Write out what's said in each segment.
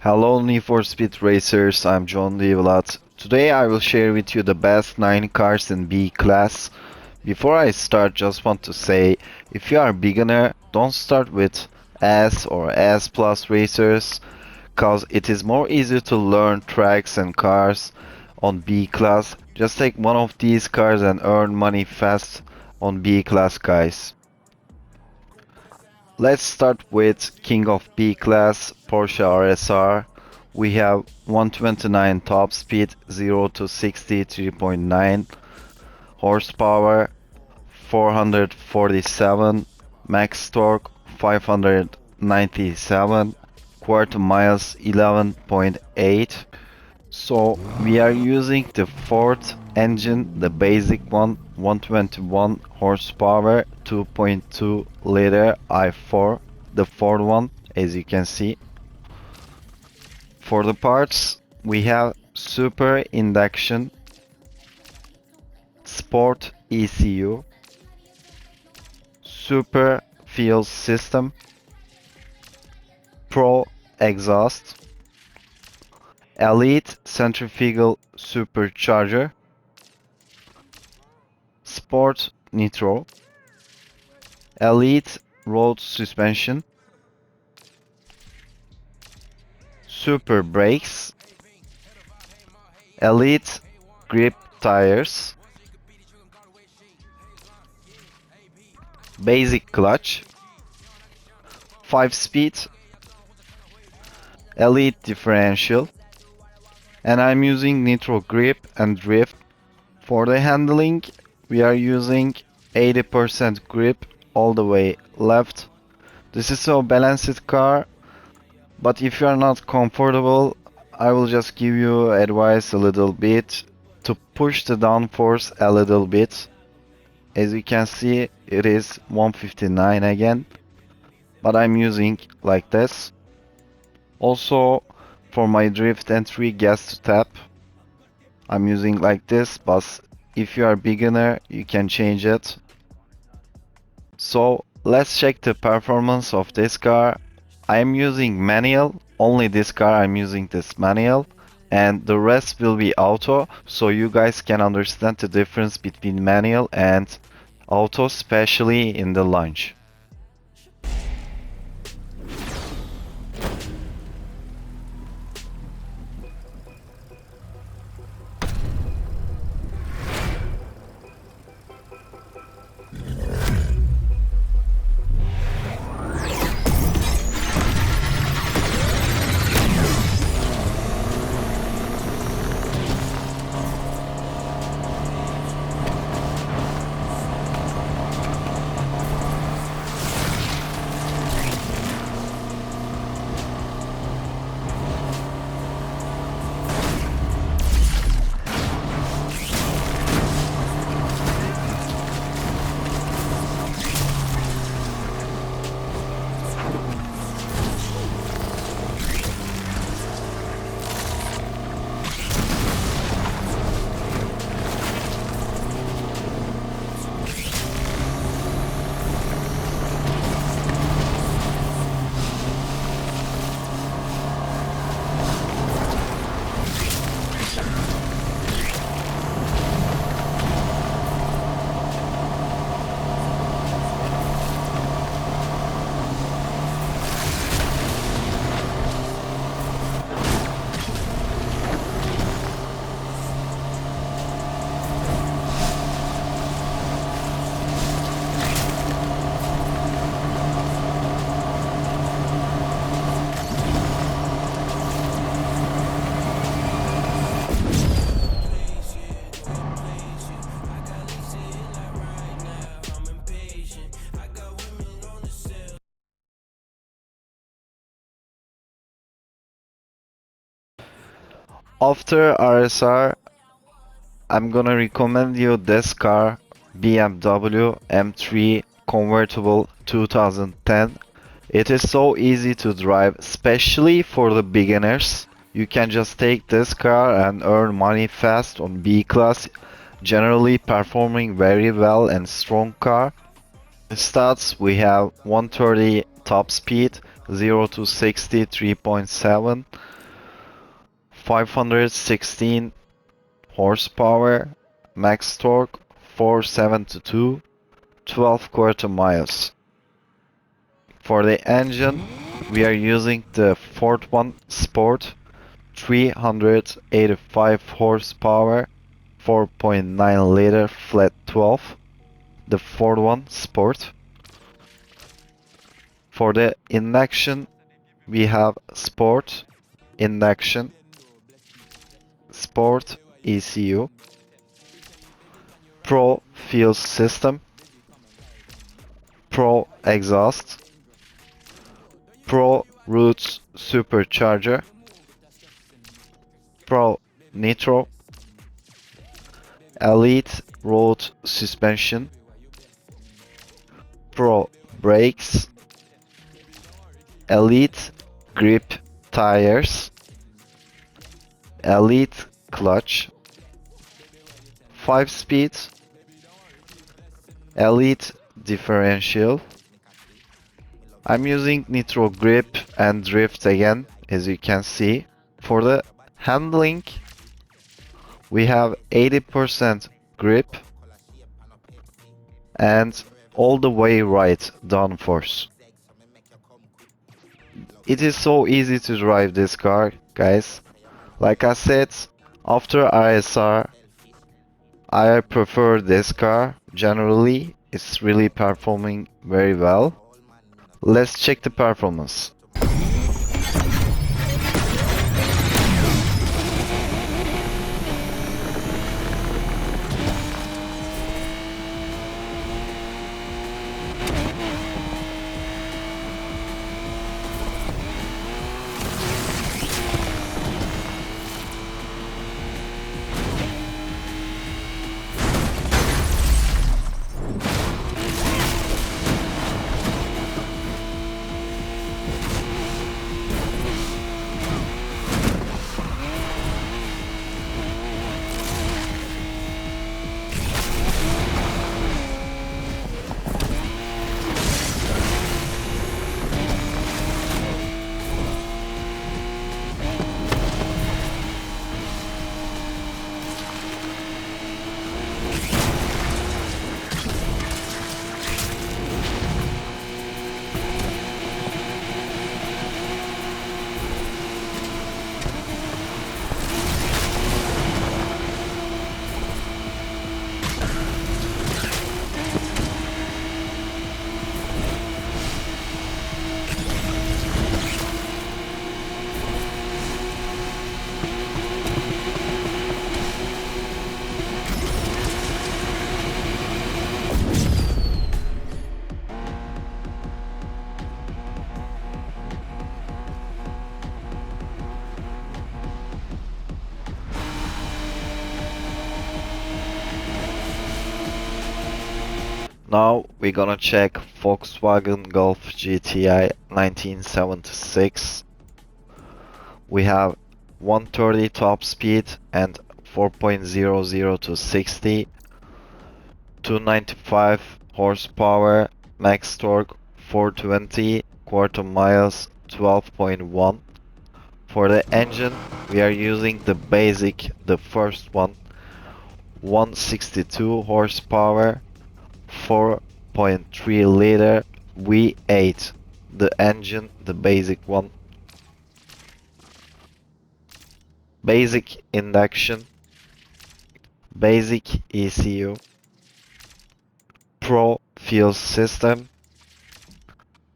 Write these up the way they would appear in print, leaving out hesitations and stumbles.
Hello Need for Speed Racers, I'm John Devlat. Today I will share with you the best 9 cars in B class. Before I start, just want to say, if you are a beginner, don't start with S or S plus racers, cause it is more easy to learn tracks and cars on B class. Just take one of these cars and earn money fast on B class, guys. Let's start with King of B class, Porsche RSR. We have 129 top speed, 0 to 60, 3.9 horsepower, 447 max torque, 597 quarter miles, 11.8. So we are using the Ford engine, the basic one, 121 horsepower, 2.2 liter i4, the Ford one, as you can see. For the parts, we have Super Induction, Sport ECU, Super Fuel System, Pro Exhaust, Elite Centrifugal Supercharger, Sport Nitro, Elite Road Suspension, Super Brakes, Elite Grip Tires, Basic Clutch, 5-speed, Elite Differential, and I'm using Nitro Grip and Drift. For the handling, we are using 80% grip all the way left. This is a balanced car, but if you are not comfortable, I will just give you advice a little bit to push the downforce a little bit. As you can see, it is 159 again, but I'm using like this. Also, for my drift entry gas to tap, I'm using like this, but if you are beginner, you can change it. So let's check the performance of this car. I am using manual, only this car I'm using this manual, and the rest will be auto, so you guys can understand the difference between manual and auto, especially in the launch. After RSR, I'm gonna recommend you this car, BMW M3 convertible 2010. It is so easy to drive, especially for the beginners. You can just take this car and earn money fast on B class, generally performing very well and strong car. The stats, we have 130 top speed, 0 to 60 3.7, 516 horsepower, max torque 472, 12 quarter miles. For the engine, we are using the Ford One Sport, 385 horsepower, 4.9 liter flat 12, the Ford One Sport. For the induction, we have Sport, Induction, Sport ECU, Pro Fuel System, Pro Exhaust, Pro Roots Supercharger, Pro Nitro, Elite Road Suspension, Pro Brakes, Elite Grip Tires, Elite Clutch, 5-speed, Elite Differential. I'm using Nitro Grip and Drift again, as you can see. For the handling, we have 80% grip and all the way right downforce. It is so easy to drive this car, guys. Like I said, after RSR, I prefer this car. Generally, it's really performing very well. Let's check the performance. Now we're gonna check Volkswagen Golf GTI 1976. We have 130 top speed and 4.00 to 60, 295 horsepower, max torque 420, quarter miles 12.1. For the engine, we are using the basic, the first one, 162 horsepower, 4.3 liter V8, the engine, the basic one. Basic induction, basic ECU, Pro fuel system,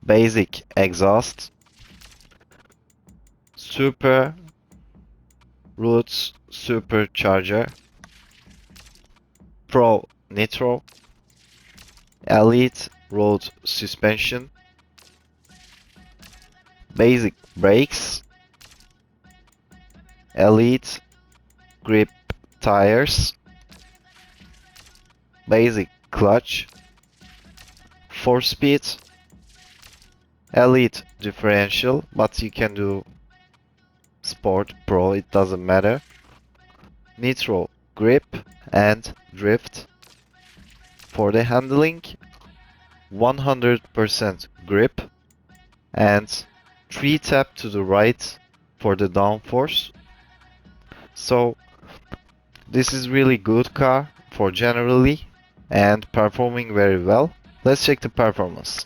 basic exhaust, Super Roots Supercharger, Pro Nitro, Elite Road Suspension, basic brakes, Elite Grip Tires, basic clutch, 4-speed, Elite Differential, but you can do Sport, Pro, it doesn't matter, Nitro Grip and Drift. For the handling, 100% grip and 3 tap to the right for the downforce, So this is really good car for generally and performing very well. Let's check the performance.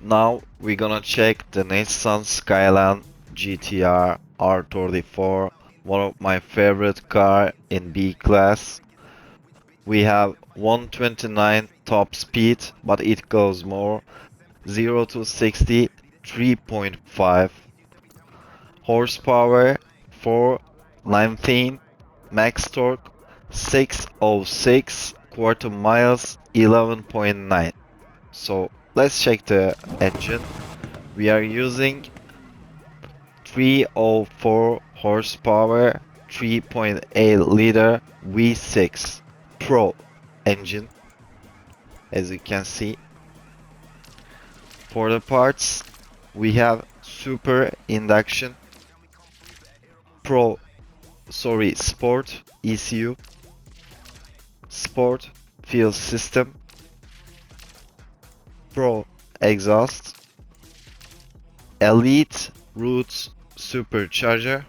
Now we're gonna check the Nissan SKYLINE GTR R34, one of my favorite car in B class. We have 129 top speed, but it goes more. 0 to 60, 3.5 horsepower, 419 max torque, 606 quarter miles, 11.9. So let's check the engine. We are using 304 horsepower, 3.8 liter V6 Pro engine, as you can see. For the parts, we have Super Induction, Sport ECU, Sport Fuel System, Pro Exhaust, Elite Roots Supercharger,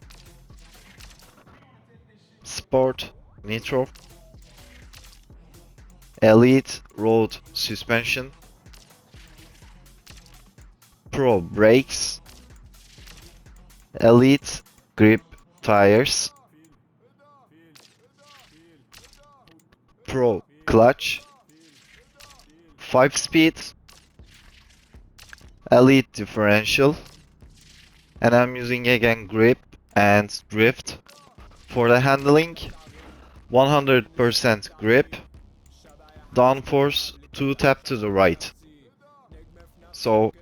Sport Nitro, Elite Road Suspension, Pro Brakes, Elite Grip Tires, Pro Clutch, 5-speed, Elite Differential, and I'm using again grip and drift. For the handling, 100% grip, downforce 2 tap to the right. So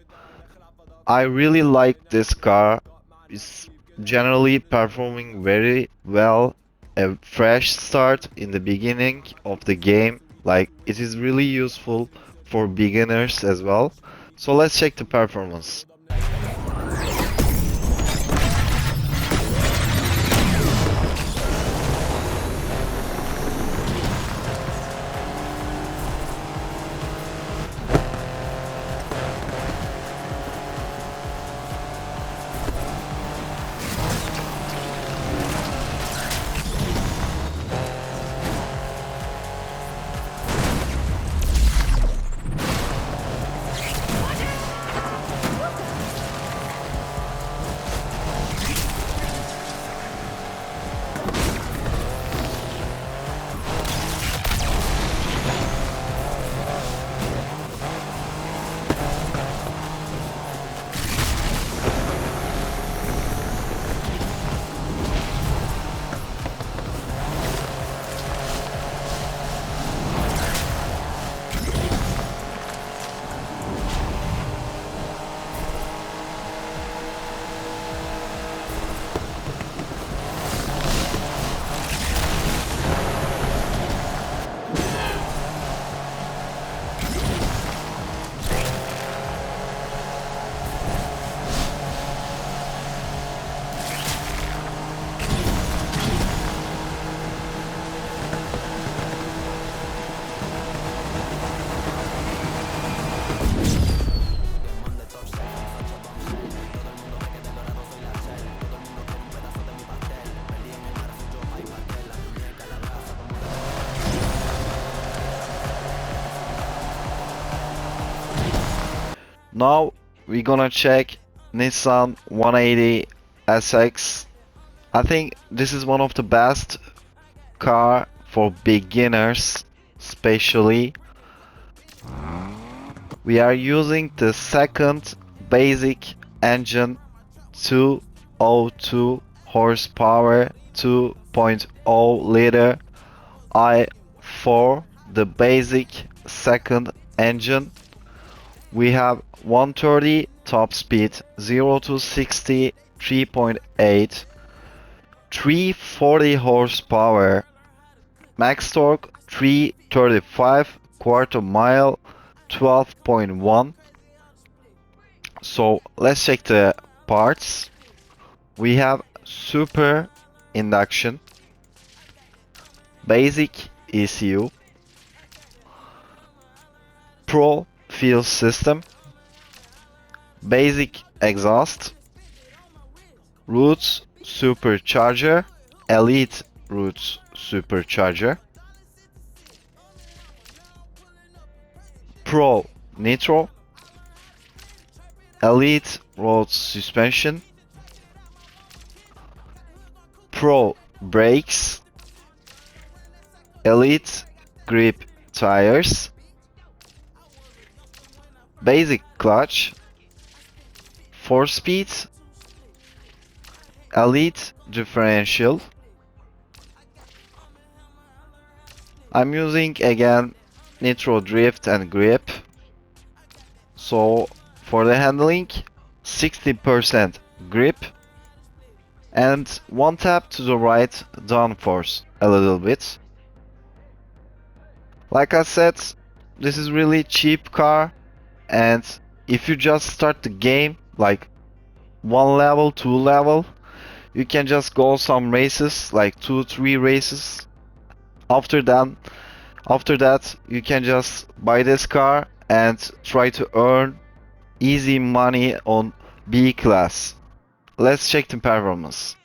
I really like this car. It's generally performing very well. A fresh start in the beginning of the game. Like, it is really useful for beginners as well. So let's check the performance. Now we're gonna check Nissan 180 SX. I think this is one of the best car for beginners, especially. We are using the second basic engine, 202 horsepower, 2.0 liter i4, the basic second engine. We have 130 top speed, 0 to 60, 3.8, 340 horsepower, max torque 335, quarter mile 12.1. So let's check the parts. We have super induction, basic ECU, pro fuel system, basic exhaust, Roots supercharger, elite Roots supercharger, pro nitro, elite road suspension, pro brakes, elite grip tires, basic clutch, 4-speed, elite differential. I'm using again nitro drift and grip. So for the handling, 60% grip and one tap to the right downforce a little bit. Like I said, this is really cheap car, and if you just start the game like 1 level, 2 level, you can just go some races like 2-3 races. After that you can just buy this car and try to earn easy money on B class. Let's check the performance.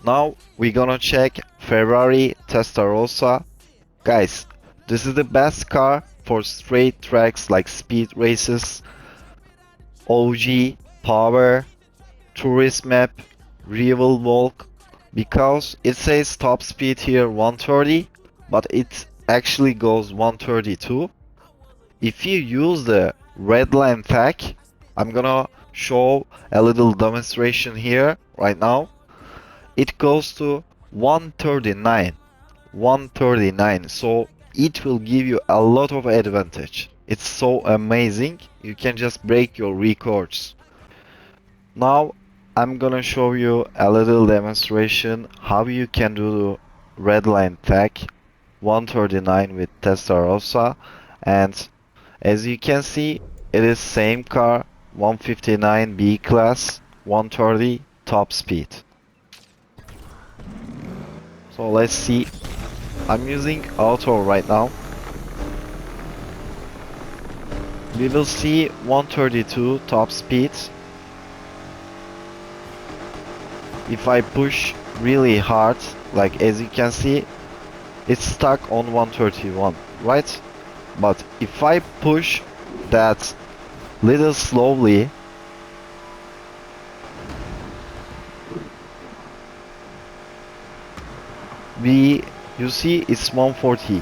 Now we're gonna check Ferrari Testarossa. Guys, this is the best car for straight tracks like speed races, OG, power, tourist map, rival walk, because it says top speed here 130, but it actually goes 132. If you use the RedLine Tech, I'm gonna show a little demonstration here right now. It goes to 139, so it will give you a lot of advantage. It's so amazing, you can just break your records. Now I'm gonna show you a little demonstration how you can do the RedLine Tech 139 with Testarossa, and as you can see, it is same car, 159 B class. 130 top speed. So let's see. I'm using auto right now. We will see 132 top speed. If I push really hard, like as you can see, it's stuck on 131, right? But if I push that little slowly, you see it's 140,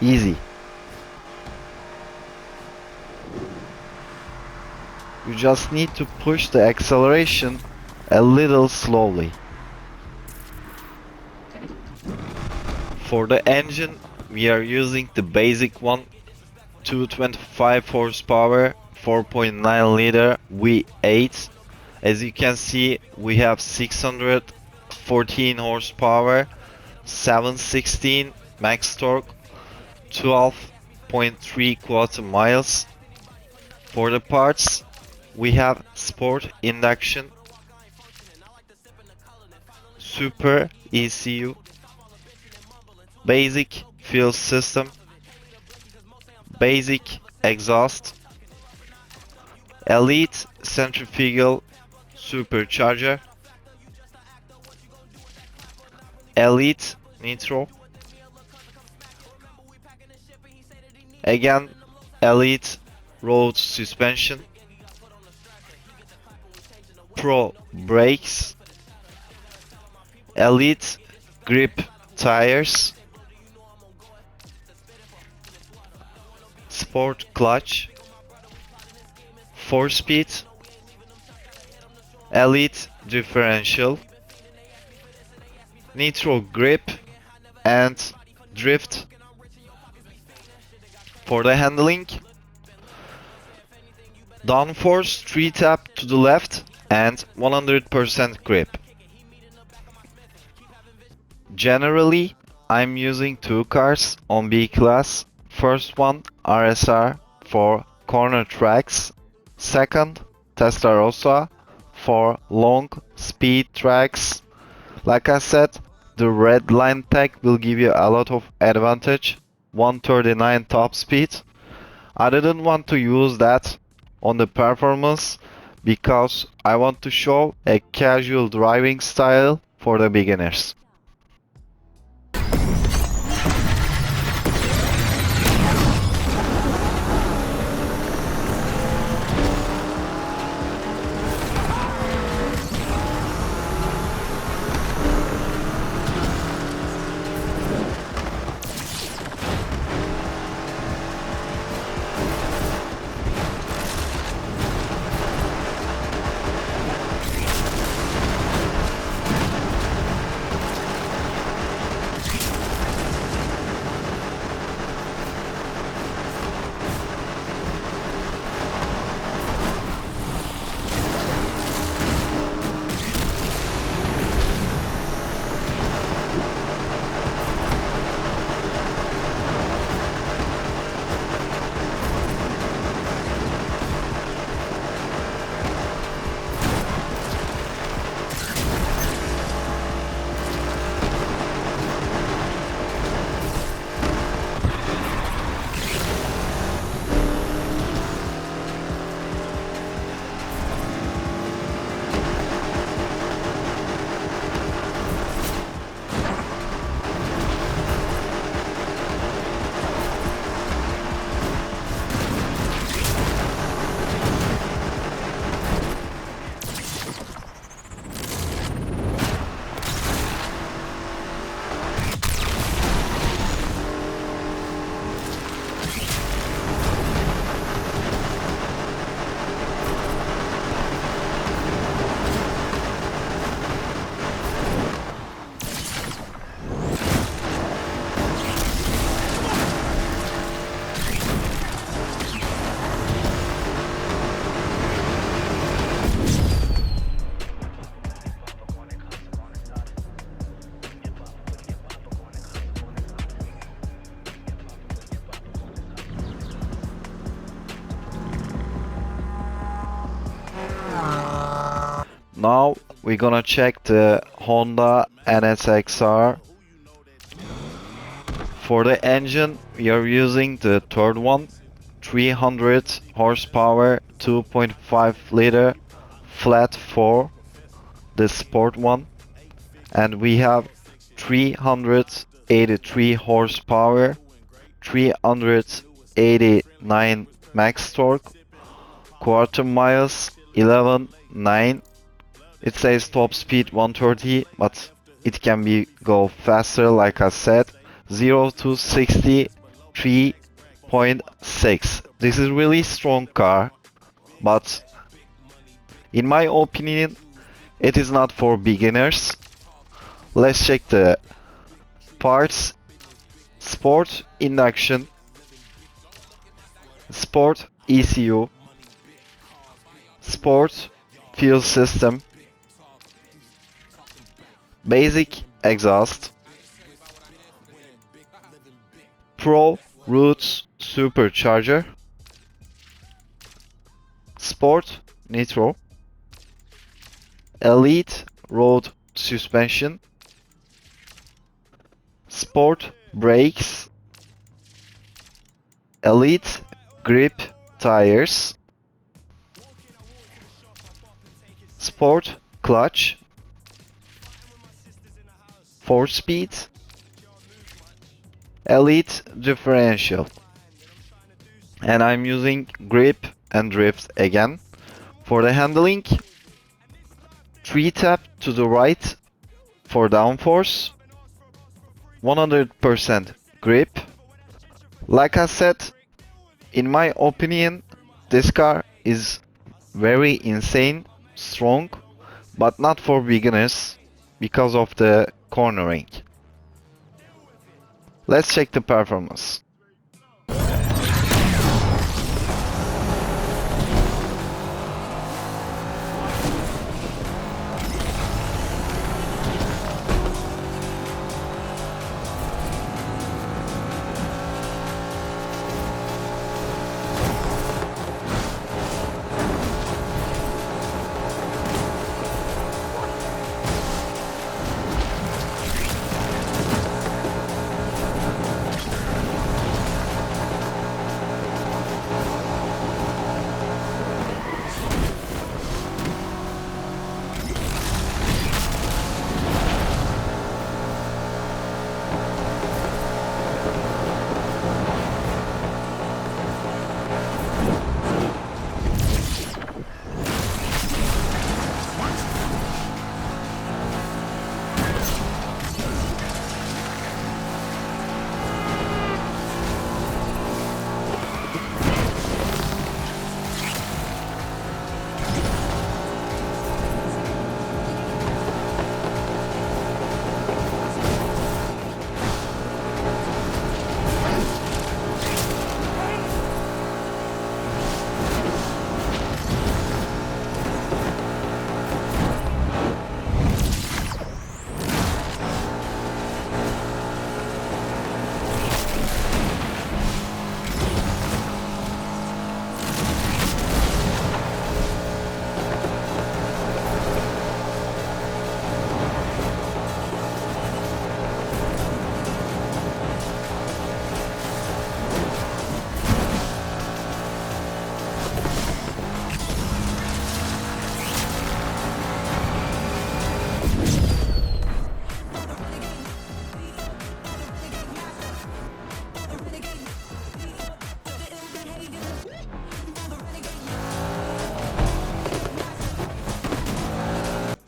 easy. You just need to push the acceleration a little slowly. For the engine, we are using the basic one, 225 horsepower, 4.9 liter V8. As you can see, we have 614 horsepower, 716 max torque, 12.3 quarter miles. For the parts, we have sport induction, super ECU, basic fuel system, basic exhaust, elite centrifugal supercharger, elite nitro, again elite road suspension, pro brakes, elite grip tires, sport clutch, 4-speed, elite differential, nitro grip and drift. For the handling, downforce 3 tap to the left and 100% grip. Generally, I'm using two cars on B class. First one RSR for corner tracks. Second TESTAROSSA for long speed tracks. Like I said, the RedLine Tech will give you a lot of advantage. 139 top speed. I didn't want to use that on the performance because I want to show a casual driving style for the beginners. Now we're gonna check the Honda NSX R. For the engine, we are using the third one, 300 horsepower, 2.5 liter, flat 4, the sport one. And we have 383 horsepower, 389 max torque, quarter miles 11.9. It says top speed 130, but it can be go faster, like I said. 0 to 60 3.6. This is really strong car, but in my opinion it is not for beginners. Let's check the parts. Sport induction, sport ECU, sport fuel system, basic exhaust, Pro Roots supercharger, sport nitro, elite road suspension, sport brakes, elite grip tires, sport clutch, 4-speed, elite differential. And I'm using grip and drift again. For the handling, 3 tap to the right for downforce, 100% grip. Like I said, in my opinion, this car is very insane, strong, but not for beginners because of the cornering. Let's check the performance.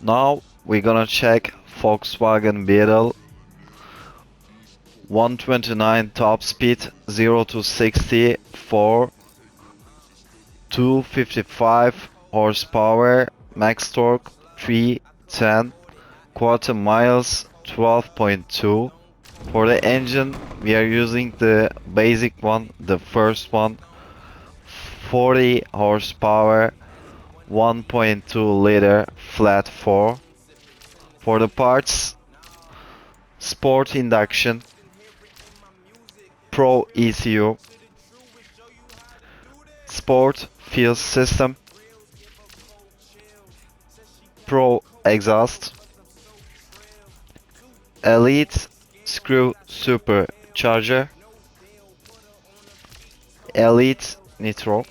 Now we're gonna check Volkswagen Beetle 129 top speed 0 to 60 for 255 horsepower, max torque 310, quarter miles 12.2. For the engine we are using the basic one, the first one, 40 horsepower, 1.2 liter flat 4. For the parts, sport induction, Pro ECU, sport fuel system, Pro exhaust, Elite screw supercharger, Elite nitro,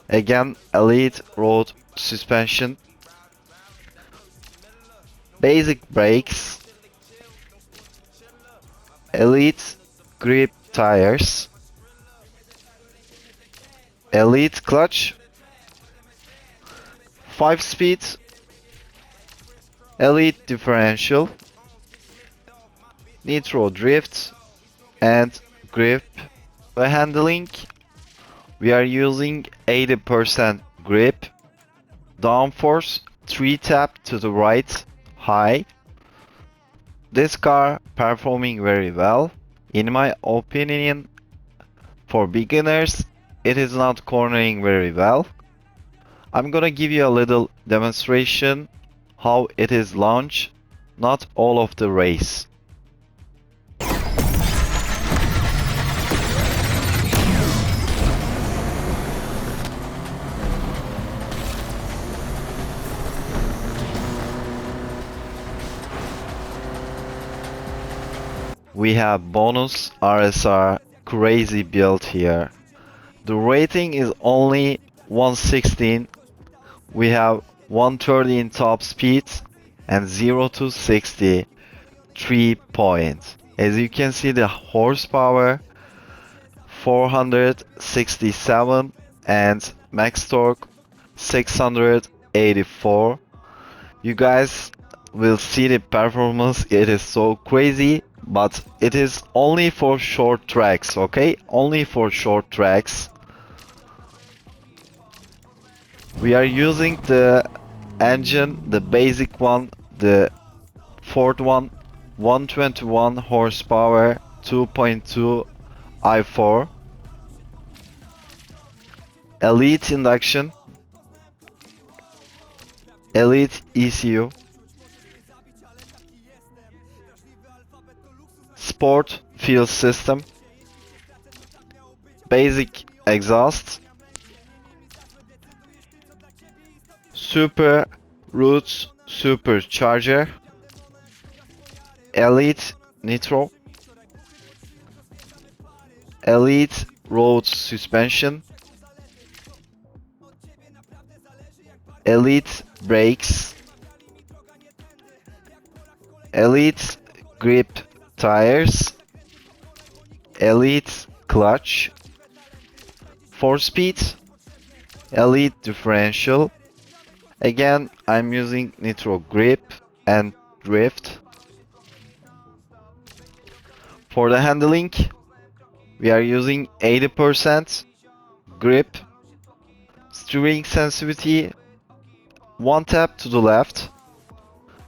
again Elite road suspension, basic brakes, Elite grip tires, Elite clutch, 5-speed, Elite differential, nitro drift, and grip. The handling, we are using 80% grip, downforce, 3 tap to the right, high. This car performing very well. In my opinion, for beginners, it is not cornering very well. I'm gonna give you a little demonstration how it is launched, not all of the race. We have bonus RSR crazy build here. The rating is only 116. We have 130 in top speed and 0 to 60 3 points. As you can see, the horsepower 467 and max torque 684. You guys will see the performance, it is so crazy, but it is only for short tracks, okay? Only for short tracks. We are using the engine, the basic one, the Ford one, 121 horsepower, 2.2 i4, Elite induction, Elite ECU, Sport fuel system, basic exhaust, Super Roots supercharger, Elite nitro, Elite road suspension, Elite brakes, Elite grip tires, Elite clutch, 4-speed, Elite differential. Again, I'm using nitro grip and drift. For the handling, we are using 80% grip, steering sensitivity, 1 tap to the left,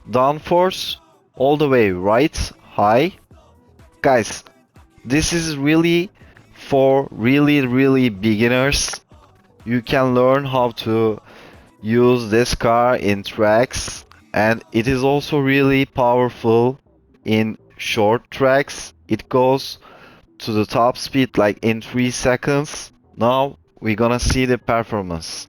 downforce all the way right, high. Guys, this is really for really beginners. You can learn how to use this car in tracks, and it is also really powerful in short tracks. It goes to the top speed like in 3 seconds. Now we're gonna see the performance.